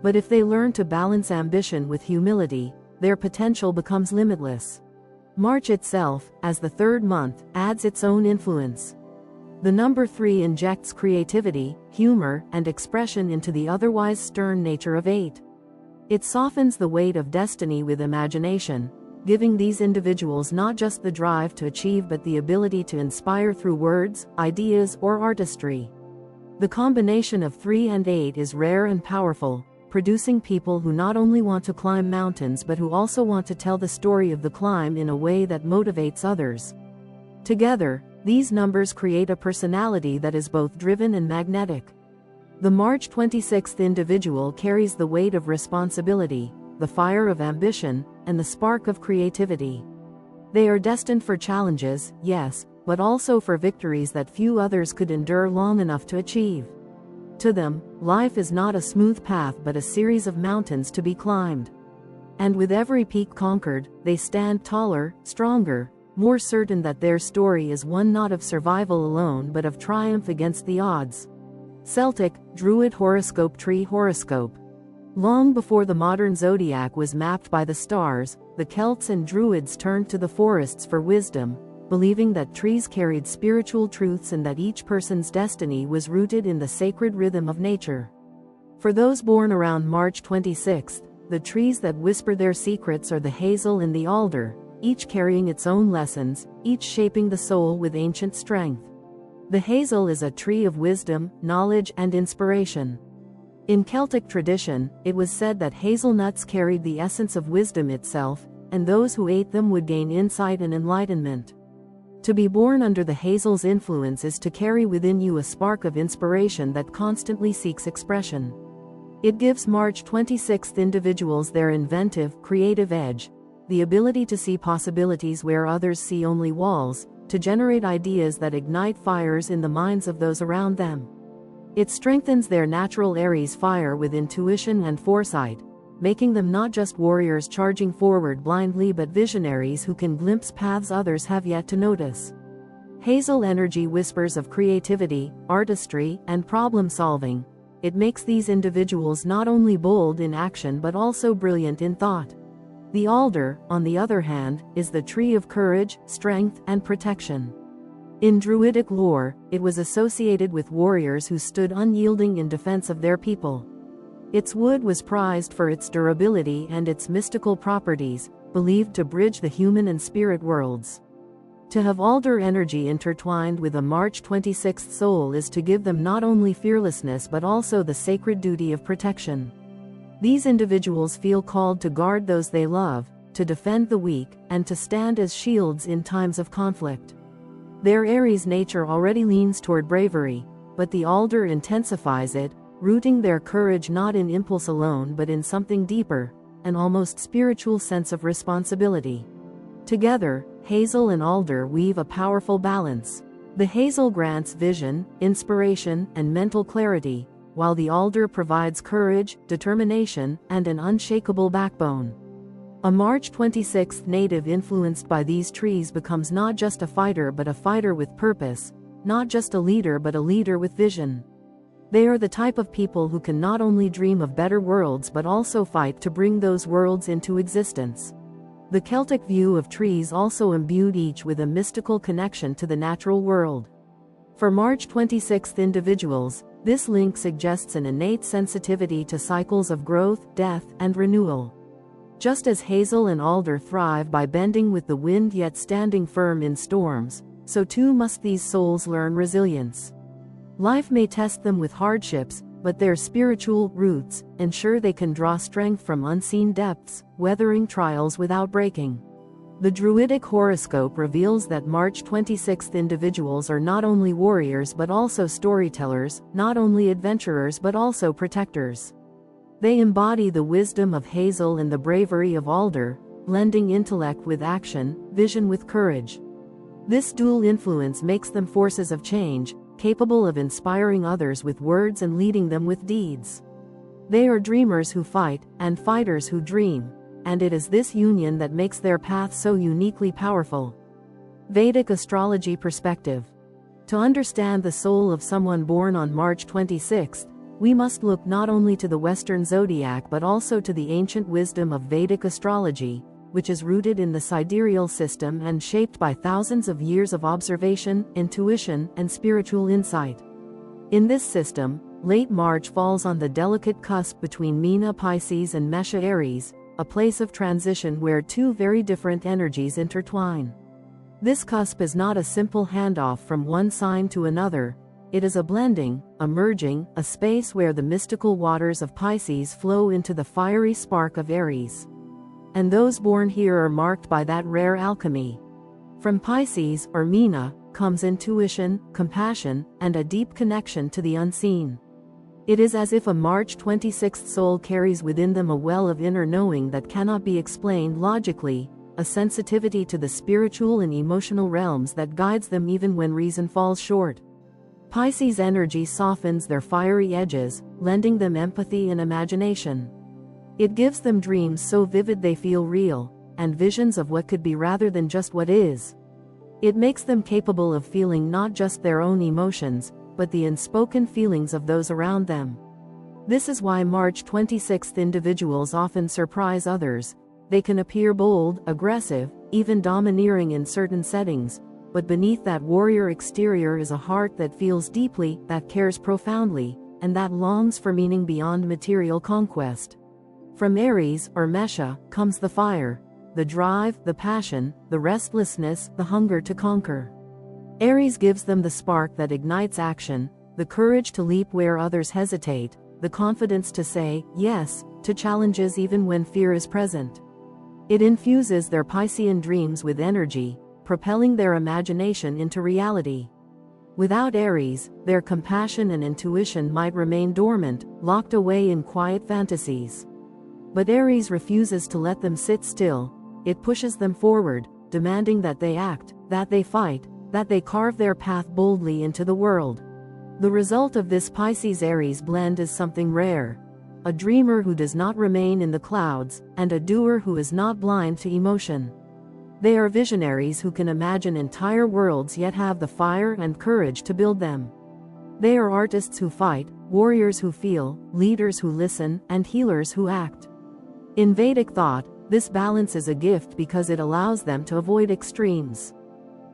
But if they learn to balance ambition with humility, their potential becomes limitless. March itself, as the third month, adds its own influence. The number 3 injects creativity, humor, and expression into the otherwise stern nature of 8. It softens the weight of destiny with imagination, giving these individuals not just the drive to achieve but the ability to inspire through words, ideas, or artistry. The combination of 3 and 8 is rare and powerful, producing people who not only want to climb mountains but who also want to tell the story of the climb in a way that motivates others. Together, these numbers create a personality that is both driven and magnetic. The March 26th individual carries the weight of responsibility, the fire of ambition, and the spark of creativity. They are destined for challenges, yes, but also for victories that few others could endure long enough to achieve. To them, life is not a smooth path but a series of mountains to be climbed. And with every peak conquered, they stand taller, stronger, more certain that their story is one not of survival alone but of triumph against the odds. Celtic, Druid horoscope tree horoscope. Long before the modern zodiac was mapped by the stars, the Celts and Druids turned to the forests for wisdom, believing that trees carried spiritual truths and that each person's destiny was rooted in the sacred rhythm of nature. For those born around March 26th, the trees that whisper their secrets are the hazel and the alder, each carrying its own lessons, each shaping the soul with ancient strength. The hazel is a tree of wisdom, knowledge, and inspiration. In Celtic tradition, it was said that hazelnuts carried the essence of wisdom itself, and those who ate them would gain insight and enlightenment. To be born under the hazel's influence is to carry within you a spark of inspiration that constantly seeks expression. It gives March 26th individuals their inventive, creative edge, the ability to see possibilities where others see only walls, to generate ideas that ignite fires in the minds of those around them. It strengthens their natural Aries fire with intuition and foresight, making them not just warriors charging forward blindly but visionaries who can glimpse paths others have yet to notice. Hazel energy whispers of creativity, artistry, and problem-solving. It makes these individuals not only bold in action but also brilliant in thought. The alder, on the other hand, is the tree of courage, strength, and protection. In Druidic lore, it was associated with warriors who stood unyielding in defense of their people. Its wood was prized for its durability and its mystical properties, believed to bridge the human and spirit worlds. To have alder energy intertwined with a March 26th soul is to give them not only fearlessness but also the sacred duty of protection. These individuals feel called to guard those they love, to defend the weak, and to stand as shields in times of conflict. Their Aries nature already leans toward bravery, but the alder intensifies it, rooting their courage not in impulse alone but in something deeper, an almost spiritual sense of responsibility. Together, hazel and alder weave a powerful balance. The hazel grants vision, inspiration, and mental clarity, while the alder provides courage, determination, and an unshakable backbone. A March 26th native influenced by these trees becomes not just a fighter but a fighter with purpose, not just a leader but a leader with vision. They are the type of people who can not only dream of better worlds but also fight to bring those worlds into existence. The Celtic view of trees also imbued each with a mystical connection to the natural world. For March 26th individuals, this link suggests an innate sensitivity to cycles of growth, death, and renewal. Just as hazel and alder thrive by bending with the wind yet standing firm in storms, so too must these souls learn resilience. Life may test them with hardships, but their spiritual roots ensure they can draw strength from unseen depths, weathering trials without breaking. The Druidic horoscope reveals that March 26th individuals are not only warriors but also storytellers, not only adventurers but also protectors. They embody the wisdom of hazel and the bravery of alder, blending intellect with action, vision with courage. This dual influence makes them forces of change, capable of inspiring others with words and leading them with deeds. They are dreamers who fight, and fighters who dream, and it is this union that makes their path so uniquely powerful. Vedic astrology perspective. To understand the soul of someone born on March 26, we must look not only to the Western zodiac but also to the ancient wisdom of Vedic astrology, which is rooted in the sidereal system and shaped by thousands of years of observation, intuition, and spiritual insight. In this system, late March falls on the delicate cusp between Meena Pisces and Mesha Aries, a place of transition where two very different energies intertwine. This cusp is not a simple handoff from one sign to another, it is a blending, a merging, a space where the mystical waters of Pisces flow into the fiery spark of Aries. And those born here are marked by that rare alchemy. From Pisces, or Meena, comes intuition, compassion, and a deep connection to the unseen. It is as if a March 26th soul carries within them a well of inner knowing that cannot be explained logically, a sensitivity to the spiritual and emotional realms that guides them even when reason falls short. Pisces energy softens their fiery edges, lending them empathy and imagination. It gives them dreams so vivid they feel real, and visions of what could be rather than just what is. It makes them capable of feeling not just their own emotions, but the unspoken feelings of those around them. This is why March 26th individuals often surprise others. They can appear bold, aggressive, even domineering in certain settings, but beneath that warrior exterior is a heart that feels deeply, that cares profoundly, and that longs for meaning beyond material conquest. From Aries, or Mesha, comes the fire, the drive, the passion, the restlessness, the hunger to conquer. Aries gives them the spark that ignites action, the courage to leap where others hesitate, the confidence to say yes to challenges even when fear is present. It infuses their Piscean dreams with energy, propelling their imagination into reality. Without Aries, their compassion and intuition might remain dormant, locked away in quiet fantasies. But Aries refuses to let them sit still. It pushes them forward, demanding that they act, that they fight, that they carve their path boldly into the world. The result of this Pisces-Aries blend is something rare. A dreamer who does not remain in the clouds, and a doer who is not blind to emotion. They are visionaries who can imagine entire worlds yet have the fire and courage to build them. They are artists who fight, warriors who feel, leaders who listen, and healers who act. In Vedic thought, this balance is a gift because it allows them to avoid extremes.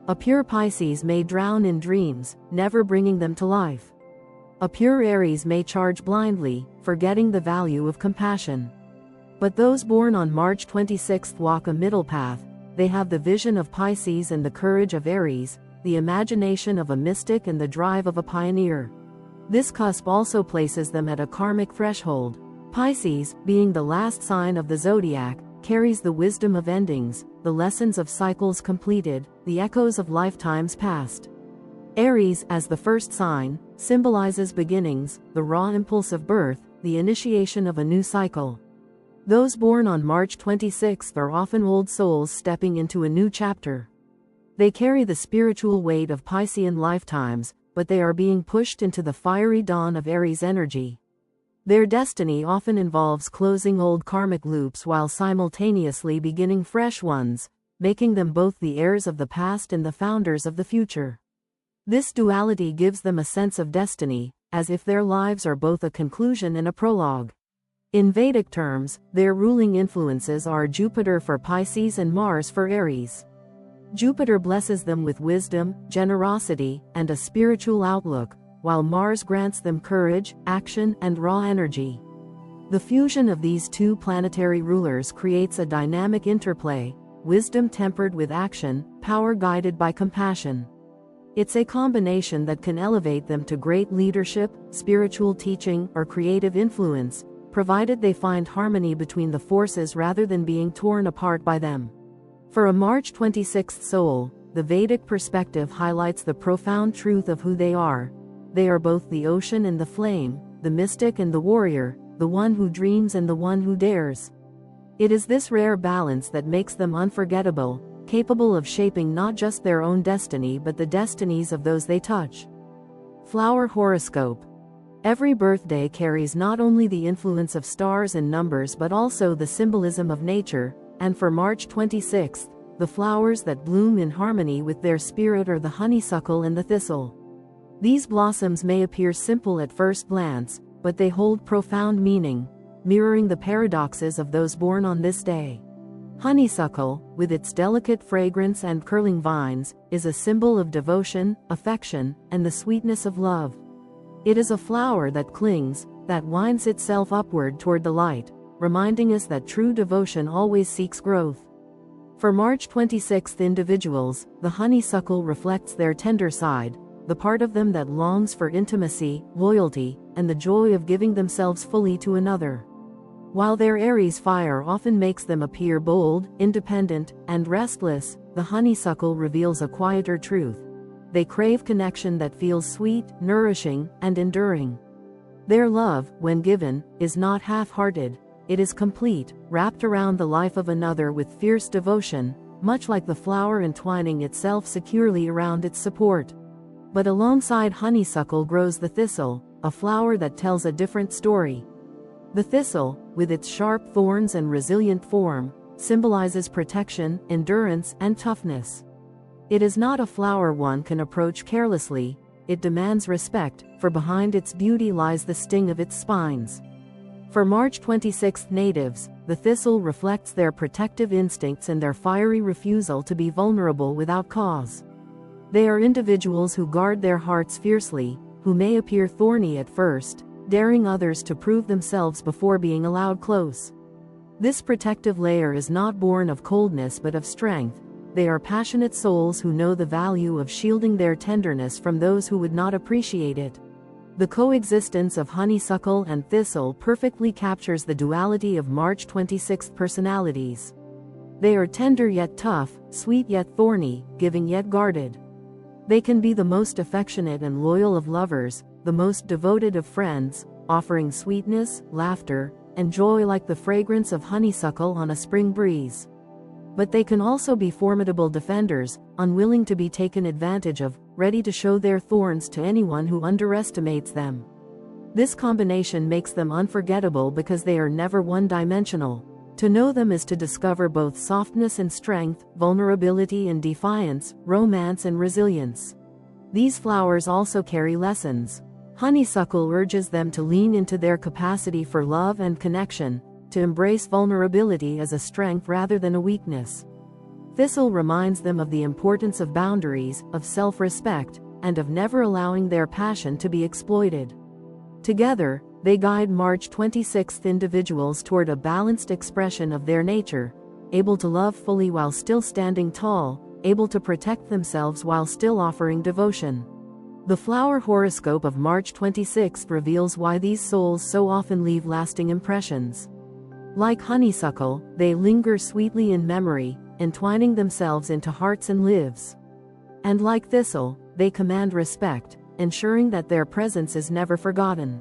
A pure Pisces may drown in dreams, never bringing them to life. A pure Aries may charge blindly, forgetting the value of compassion. But those born on March 26 walk a middle path. They have the vision of Pisces and the courage of Aries, the imagination of a mystic and the drive of a pioneer. This cusp also places them at a karmic threshold. Pisces, being the last sign of the zodiac, carries the wisdom of endings, the lessons of cycles completed, the echoes of lifetimes past. Aries, as the first sign, symbolizes beginnings, the raw impulse of birth, the initiation of a new cycle. Those born on March 26 are often old souls stepping into a new chapter. They carry the spiritual weight of Piscean lifetimes, but they are being pushed into the fiery dawn of Aries energy. Their destiny often involves closing old karmic loops while simultaneously beginning fresh ones, making them both the heirs of the past and the founders of the future. This duality gives them a sense of destiny, as if their lives are both a conclusion and a prologue. In Vedic terms, their ruling influences are Jupiter for Pisces and Mars for Aries. Jupiter blesses them with wisdom, generosity, and a spiritual outlook, while Mars grants them courage, action, and raw energy. The fusion of these two planetary rulers creates a dynamic interplay, wisdom tempered with action, power guided by compassion. It's a combination that can elevate them to great leadership, spiritual teaching, or creative influence, provided they find harmony between the forces rather than being torn apart by them. For a March 26th soul, the Vedic perspective highlights the profound truth of who they are. They are both the ocean and the flame, the mystic and the warrior, the one who dreams and the one who dares. It is this rare balance that makes them unforgettable, capable of shaping not just their own destiny but the destinies of those they touch. Flower Horoscope. Every birthday carries not only the influence of stars and numbers but also the symbolism of nature, and for March 26th, the flowers that bloom in harmony with their spirit are the honeysuckle and the thistle. These blossoms may appear simple at first glance, but they hold profound meaning, mirroring the paradoxes of those born on this day. Honeysuckle, with its delicate fragrance and curling vines, is a symbol of devotion, affection, and the sweetness of love. It is a flower that clings, that winds itself upward toward the light, reminding us that true devotion always seeks growth. For March 26th individuals, the honeysuckle reflects their tender side, the part of them that longs for intimacy, loyalty, and the joy of giving themselves fully to another. While their Aries fire often makes them appear bold, independent, and restless, the honeysuckle reveals a quieter truth. They crave connection that feels sweet, nourishing, and enduring. Their love, when given, is not half-hearted. It is complete, wrapped around the life of another with fierce devotion, much like the flower entwining itself securely around its support. But alongside honeysuckle grows the thistle, a flower that tells a different story. The thistle, with its sharp thorns and resilient form, symbolizes protection, endurance, and toughness. It is not a flower one can approach carelessly. It demands respect, for behind its beauty lies the sting of its spines. For March 26th natives, the thistle reflects their protective instincts and their fiery refusal to be vulnerable without cause. They are individuals who guard their hearts fiercely, who may appear thorny at first, daring others to prove themselves before being allowed close. This protective layer is not born of coldness but of strength. They are passionate souls who know the value of shielding their tenderness from those who would not appreciate it. The coexistence of honeysuckle and thistle perfectly captures the duality of March 26th personalities. They are tender yet tough, sweet yet thorny, giving yet guarded. They can be the most affectionate and loyal of lovers, the most devoted of friends, offering sweetness, laughter, and joy like the fragrance of honeysuckle on a spring breeze. But they can also be formidable defenders, unwilling to be taken advantage of, ready to show their thorns to anyone who underestimates them. This combination makes them unforgettable because they are never one-dimensional. To know them is to discover both softness and strength, vulnerability and defiance, romance and resilience. These flowers also carry lessons. Honeysuckle urges them to lean into their capacity for love and connection, to embrace vulnerability as a strength rather than a weakness. Thistle reminds them of the importance of boundaries, of self-respect, and of never allowing their passion to be exploited. Together, they guide March 26th individuals toward a balanced expression of their nature, able to love fully while still standing tall, able to protect themselves while still offering devotion. The flower horoscope of March 26th reveals why these souls so often leave lasting impressions. Like honeysuckle, they linger sweetly in memory, entwining themselves into hearts and lives. And like thistle, they command respect, ensuring that their presence is never forgotten.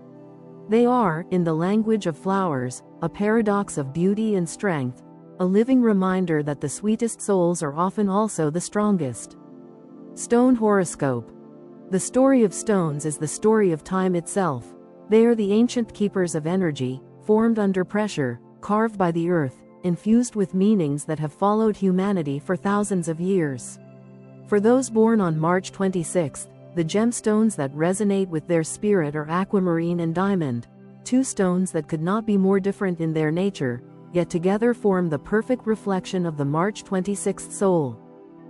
They are, in the language of flowers, a paradox of beauty and strength, a living reminder that the sweetest souls are often also the strongest. Stone Horoscope. The story of stones is the story of time itself. They are the ancient keepers of energy, formed under pressure, carved by the earth, infused with meanings that have followed humanity for thousands of years. For those born on March 26, the gemstones that resonate with their spirit are aquamarine and diamond, two stones that could not be more different in their nature, yet together form the perfect reflection of the March 26 soul.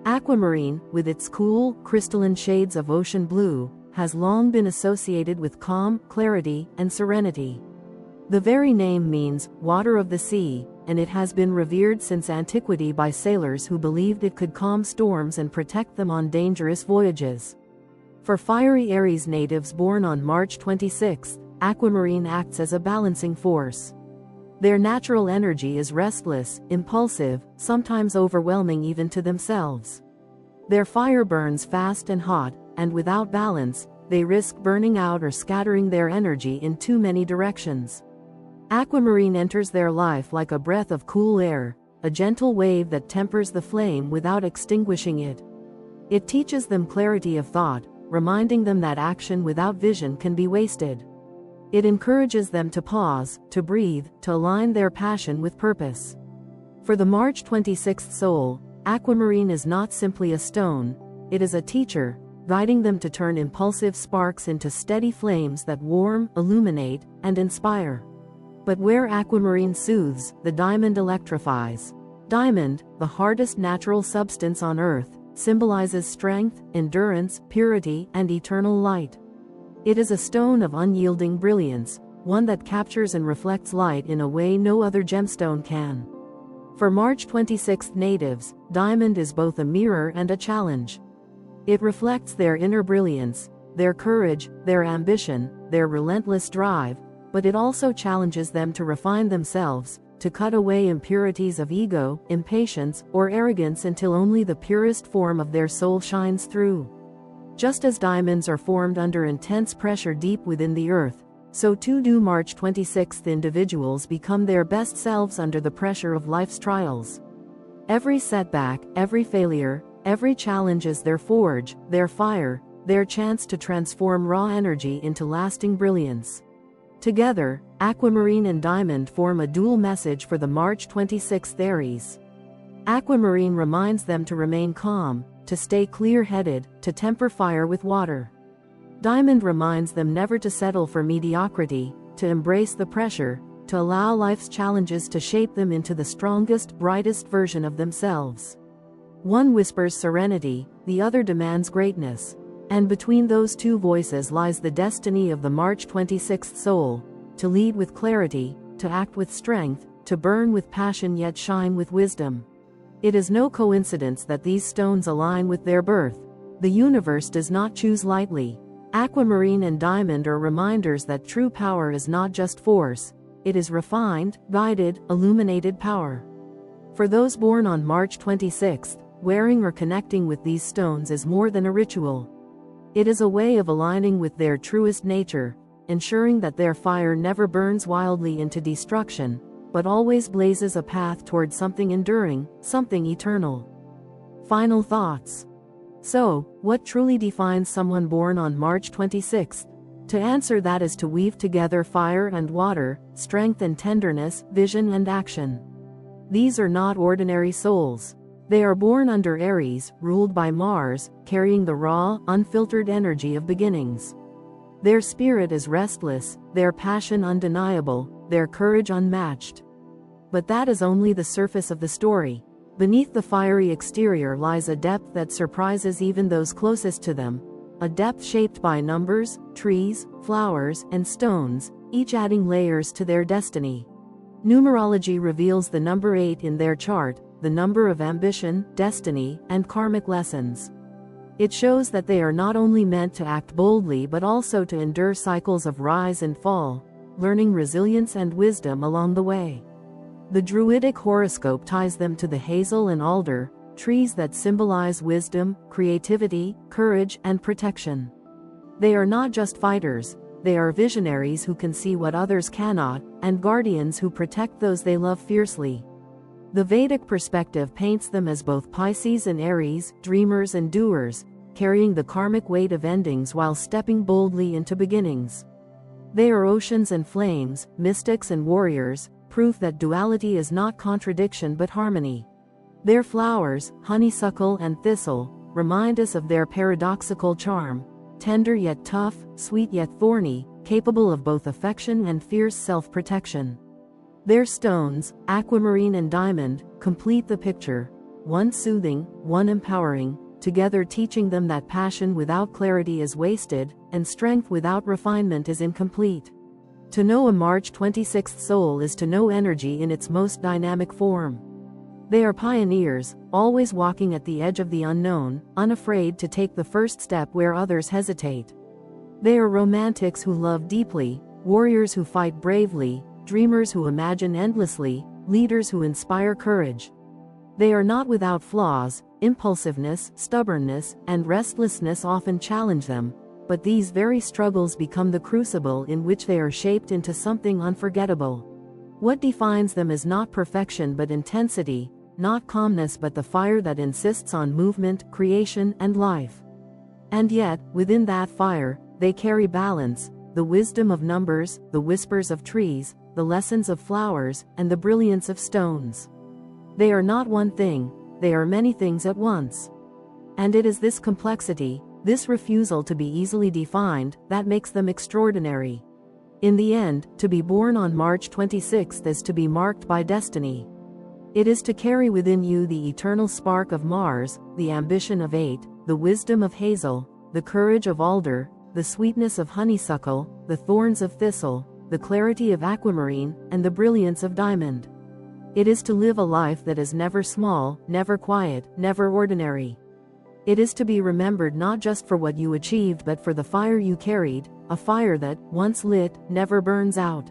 Aquamarine, with its cool, crystalline shades of ocean blue, has long been associated with calm, clarity, and serenity. The very name means water of the sea, and it has been revered since antiquity by sailors who believed it could calm storms and protect them on dangerous voyages. For fiery Aries natives born on March 26, aquamarine acts as a balancing force. Their natural energy is restless, impulsive, sometimes overwhelming even to themselves. Their fire burns fast and hot, and without balance, they risk burning out or scattering their energy in too many directions. Aquamarine enters their life like a breath of cool air, a gentle wave that tempers the flame without extinguishing it. It teaches them clarity of thought, reminding them that action without vision can be wasted. It encourages them to pause, to breathe, to align their passion with purpose. For the March 26th soul, aquamarine is not simply a stone, it is a teacher, guiding them to turn impulsive sparks into steady flames that warm, illuminate, and inspire. But where aquamarine soothes, the diamond electrifies. Diamond, the hardest natural substance on earth, symbolizes strength, endurance, purity, and eternal light. It is a stone of unyielding brilliance, one that captures and reflects light in a way no other gemstone can. For March 26 natives, diamond is both a mirror and a challenge. It reflects their inner brilliance, their courage, their ambition, their relentless drive, but it also challenges them to refine themselves, to cut away impurities of ego, impatience, or arrogance until only the purest form of their soul shines through. Just as diamonds are formed under intense pressure deep within the earth, so too do March 26 individuals become their best selves under the pressure of life's trials. Every setback, every failure, every challenge is their forge, their fire, their chance to transform raw energy into lasting brilliance. Together, aquamarine and diamond form a dual message for the March 26 Aries. Aquamarine reminds them to remain calm, to stay clear-headed, to temper fire with water. Diamond reminds them never to settle for mediocrity, to embrace the pressure, to allow life's challenges to shape them into the strongest, brightest version of themselves. One whispers serenity, the other demands greatness. And between those two voices lies the destiny of the March 26 soul, to lead with clarity, to act with strength, to burn with passion yet shine with wisdom. It is no coincidence that these stones align with their birth. The universe does not choose lightly. Aquamarine and diamond are reminders that true power is not just force, it is refined, guided, illuminated power. For those born on March 26, wearing or connecting with these stones is more than a ritual. It is a way of aligning with their truest nature, ensuring that their fire never burns wildly into destruction, but always blazes a path toward something enduring, something eternal. Final thoughts. So, what truly defines someone born on March 26? To answer that is to weave together fire and water, strength and tenderness, vision and action. These are not ordinary souls. They are born under Aries, ruled by Mars, carrying the raw, unfiltered energy of beginnings. Their spirit is restless, their passion undeniable, their courage unmatched. But that is only the surface of the story. Beneath the fiery exterior lies a depth that surprises even those closest to them, a depth shaped by numbers, trees, flowers, and stones, each adding layers to their destiny. Numerology reveals the number 8 in their chart, the number of ambition, destiny, and karmic lessons. It shows that they are not only meant to act boldly but also to endure cycles of rise and fall, learning resilience and wisdom along the way. The Druidic horoscope ties them to the hazel and alder, trees that symbolize wisdom, creativity, courage, and protection. They are not just fighters, they are visionaries who can see what others cannot, and guardians who protect those they love fiercely. The Vedic perspective paints them as both Pisces and Aries, dreamers and doers, carrying the karmic weight of endings while stepping boldly into beginnings. They are oceans and flames, mystics and warriors, proof that duality is not contradiction but harmony. Their flowers, honeysuckle and thistle, remind us of their paradoxical charm, tender yet tough, sweet yet thorny, capable of both affection and fierce self-protection. Their stones, aquamarine and diamond, complete the picture, one soothing, one empowering, together teaching them that passion without clarity is wasted, and strength without refinement is incomplete. To know a March 26th soul is to know energy in its most dynamic form. They are pioneers, always walking at the edge of the unknown, unafraid to take the first step where others hesitate. They are romantics who love deeply, warriors who fight bravely, dreamers who imagine endlessly, leaders who inspire courage. They are not without flaws. Impulsiveness, stubbornness, and restlessness often challenge them, but these very struggles become the crucible in which they are shaped into something unforgettable. What defines them is not perfection but intensity, not calmness but the fire that insists on movement, creation, and life. And yet, within that fire, they carry balance, the wisdom of numbers, the whispers of trees, the lessons of flowers, and the brilliance of stones. They are not one thing, they are many things at once. And it is this complexity, this refusal to be easily defined, that makes them extraordinary. In the end, to be born on March 26th is to be marked by destiny. It is to carry within you the eternal spark of Mars, the ambition of 8, the wisdom of hazel, the courage of alder, the sweetness of honeysuckle, the thorns of thistle, the clarity of aquamarine, and the brilliance of diamond. It is to live a life that is never small, never quiet, never ordinary. It is to be remembered not just for what you achieved but for the fire you carried, a fire that, once lit, never burns out.